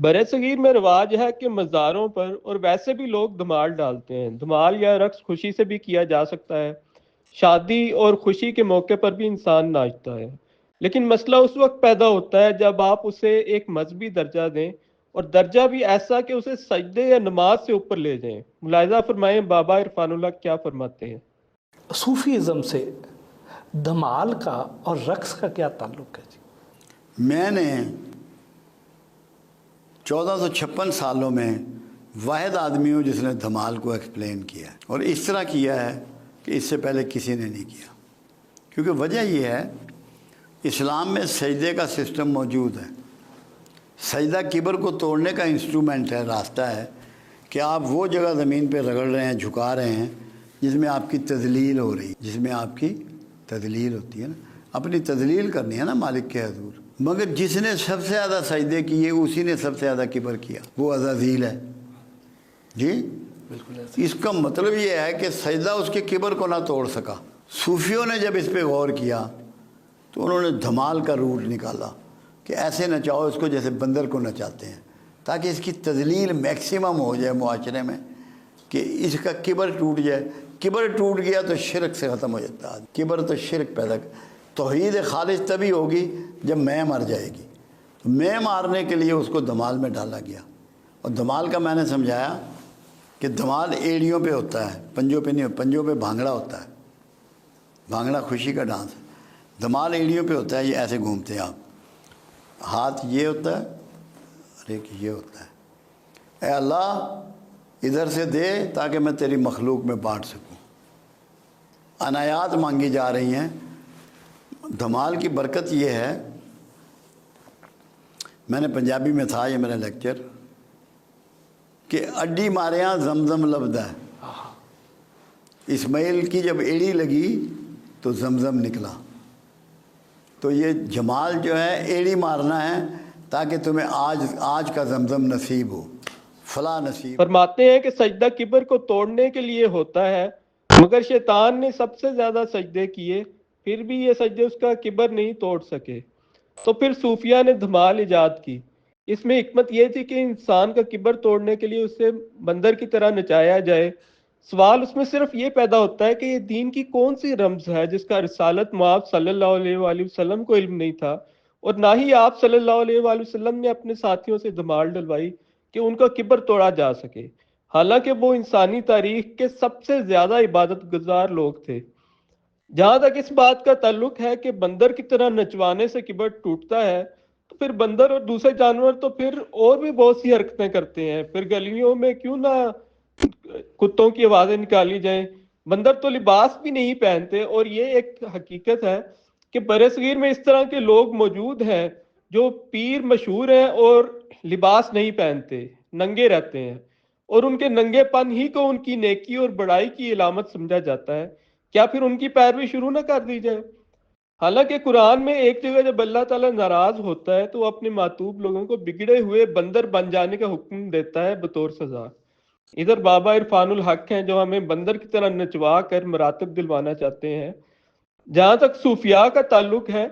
برِ صغیر میں رواج ہے کہ مزاروں پر اور ویسے بھی لوگ دھمال ڈالتے ہیں۔ دھمال یا رقص خوشی سے بھی کیا جا سکتا ہے۔ شادی اور خوشی کے موقع پر بھی انسان ناچتا ہے۔ لیکن مسئلہ اس وقت پیدا ہوتا ہے جب آپ اسے ایک مذہبی درجہ دیں، اور درجہ بھی ایسا کہ اسے سجدے یا نماز سے اوپر لے جائیں۔ ملاحظہ فرمائیں بابا عرفان اللہ کیا فرماتے ہیں۔ صوفی ازم سے دھمال کا اور رقص کا کیا تعلق ہے جی؟ میں نے 1456 سالوں میں واحد آدمی ہوں جس نے دھمال کو ایکسپلین کیا ہے، اور اس طرح کیا ہے کہ اس سے پہلے کسی نے نہیں کیا۔ کیونکہ وجہ یہ ہے، اسلام میں سجدے کا سسٹم موجود ہے۔ سجدہ کبر کو توڑنے کا انسٹرومنٹ ہے، راستہ ہے کہ آپ وہ جگہ زمین پہ رگڑ رہے ہیں، جھکا رہے ہیں جس میں آپ کی تذلیل ہو رہی، جس میں آپ کی تذلیل ہوتی ہے نا، اپنی تذلیل کرنی ہے نا مالک کے حضور۔ مگر جس نے سب سے زیادہ سجدے کیے اسی نے سب سے زیادہ کبر کیا، وہ عزازیل ہے جی۔ بالکل اس کا مطلب یہ ہے کہ سجدہ اس کے کبر کو نہ توڑ سکا۔ صوفیوں نے جب اس پہ غور کیا تو انہوں نے دھمال کا روٹ نکالا کہ ایسے نچاؤ اس کو جیسے بندر کو نچاتے ہیں، تاکہ اس کی تذلیل میکسیمم ہو جائے معاشرے میں، کہ اس کا کبر ٹوٹ جائے۔ کبر ٹوٹ گیا تو شرک سے ختم ہو جاتا ہے۔ کبر تو شرک پیدا توحید خالص تبھی ہوگی جب میں مر جائے گی۔ میں مارنے کے لیے اس کو دھمال میں ڈالا گیا، اور دھمال کا میں نے سمجھایا کہ دھمال ایڑیوں پہ ہوتا ہے، پنجوں پہ نہیں، پنجوں پہ بھانگڑا ہوتا ہے۔ بھانگڑا خوشی کا ڈانس ہے، دھمال ایڑیوں پہ ہوتا ہے، یہ ایسے گھومتے ہیں آپ، ہاتھ یہ ہوتا ہے اور ایک یہ ہوتا ہے، اے اللہ ادھر سے دے تاکہ میں تیری مخلوق میں بانٹ سکوں۔ عنایات مانگی جا رہی ہیں۔ دھمال کی برکت یہ ہے، میں نے پنجابی میں تھا یہ میرا لیکچر، کہ اڈی ماریاں زمزم لبدا ہے۔ اسماعیل کی جب ایڑی لگی تو زمزم نکلا۔ تو یہ جمال جو ہے ایڑی مارنا ہے تاکہ تمہیں آج کا زمزم نصیب ہو، فلاں نصیب۔ فرماتے ہیں کہ سجدہ کبر کو توڑنے کے لیے ہوتا ہے، مگر شیطان نے سب سے زیادہ سجدے کیے، پھر بھی یہ سجدے اس کا کبر نہیں توڑ سکے۔ تو پھر صوفیہ نے دھمال ایجاد کی۔ اس میں حکمت یہ تھی کہ انسان کا کبر توڑنے کے لیے اسے بندر کی طرح نچایا جائے۔ سوال اس میں صرف یہ پیدا ہوتا ہے کہ یہ دین کی کون سی رمز ہے جس کا رسالت مآب صلی اللہ علیہ وآلہ وسلم کو علم نہیں تھا، اور نہ ہی آپ صلی اللہ علیہ وآلہ وسلم نے اپنے ساتھیوں سے دھمال ڈلوائی کہ ان کا کبر توڑا جا سکے، حالانکہ وہ انسانی تاریخ کے سب سے زیادہ عبادت گزار لوگ تھے۔ جہاں تک اس بات کا تعلق ہے کہ بندر کی طرح نچوانے سے کبر ٹوٹتا ہے، تو پھر بندر اور دوسرے جانور تو پھر اور بھی بہت سی حرکتیں کرتے ہیں۔ پھر گلیوں میں کیوں نہ کتوں کی آوازیں نکالی جائیں۔ بندر تو لباس بھی نہیں پہنتے، اور یہ ایک حقیقت ہے کہ برصغیر میں اس طرح کے لوگ موجود ہیں جو پیر مشہور ہیں اور لباس نہیں پہنتے، ننگے رہتے ہیں، اور ان کے ننگے پن ہی کو ان کی نیکی اور بڑائی کی علامت سمجھا جاتا ہے۔ کیا پھر ان کی پیروی شروع نہ کر دی جائے؟ حالانکہ قرآن میں ایک جگہ جب اللہ تعالیٰ ناراض ہوتا ہے تو وہ اپنے معتوب لوگوں کو بگڑے ہوئے بندر بن جانے کا حکم دیتا ہے بطور سزا۔ ادھر بابا عرفان الحق ہیں جو ہمیں بندر کی طرح نچوا کر مراتب دلوانا چاہتے ہیں۔ جہاں تک صوفیاء کا تعلق ہے،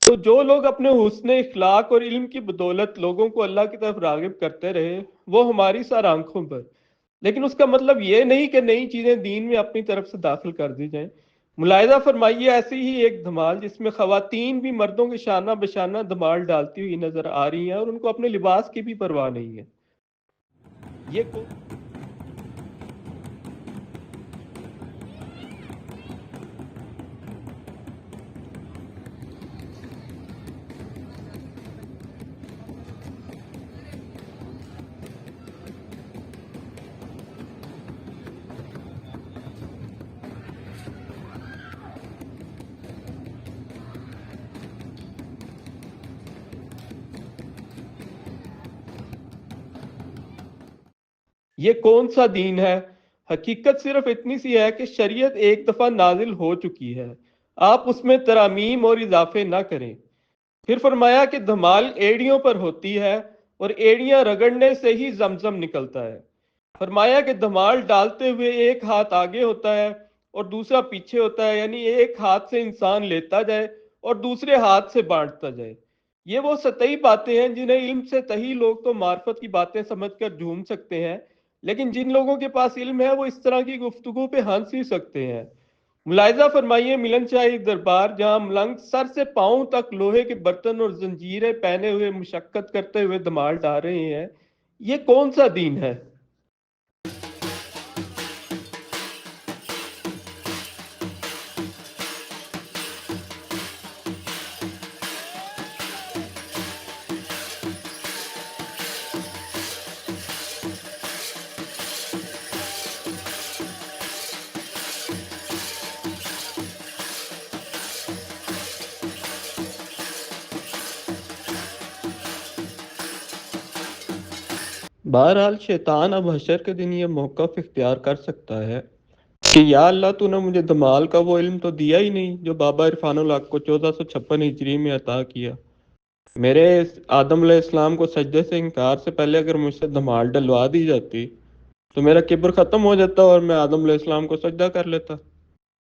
تو جو لوگ اپنے حسن اخلاق اور علم کی بدولت لوگوں کو اللہ کی طرف راغب کرتے رہے، وہ ہماری سر آنکھوں پر، لیکن اس کا مطلب یہ نہیں کہ نئی چیزیں دین میں اپنی طرف سے داخل کر دی جائیں۔ ملاحظہ فرمائیے ایسی ہی ایک دھمال جس میں خواتین بھی مردوں کے شانہ بشانہ دھمال ڈالتی ہوئی نظر آ رہی ہیں، اور ان کو اپنے لباس کی بھی پرواہ نہیں ہے۔ یہ کون سا دین ہے؟ حقیقت صرف اتنی سی ہے کہ شریعت ایک دفعہ نازل ہو چکی ہے، آپ اس میں ترامیم اور اضافے نہ کریں۔ پھر فرمایا کہ دھمال ایڑیوں پر ہوتی ہے، اور ایڑیاں رگڑنے سے ہی زمزم نکلتا ہے۔ فرمایا کہ دھمال ڈالتے ہوئے ایک ہاتھ آگے ہوتا ہے اور دوسرا پیچھے ہوتا ہے، یعنی ایک ہاتھ سے انسان لیتا جائے اور دوسرے ہاتھ سے بانٹتا جائے۔ یہ وہ سطحی باتیں ہیں جنہیں علم سے تہی لوگ تو معرفت کی باتیں سمجھ کر جھوم سکتے ہیں، لیکن جن لوگوں کے پاس علم ہے وہ اس طرح کی گفتگو پہ ہنس ہی سکتے ہیں۔ ملاحظہ فرمائیے ملن شاہی دربار جہاں ملنگ سر سے پاؤں تک لوہے کے برتن اور زنجیریں پہنے ہوئے مشقت کرتے ہوئے دھمال ڈال رہے ہیں، یہ کون سا دین ہے؟ بہرحال شیطان اب حشر کے دن یہ موقف اختیار کر سکتا ہے کہ یا اللہ تو نے مجھے دمال کا وہ علم تو دیا ہی نہیں جو بابا عرفان الحق کو 1456 ہجری میں عطا کیا۔ میرے آدم علیہ السلام کو سجدے سے انکار سے پہلے اگر مجھ سے دمال ڈلوا دی جاتی تو میرا کبر ختم ہو جاتا اور میں آدم علیہ السلام کو سجدہ کر لیتا۔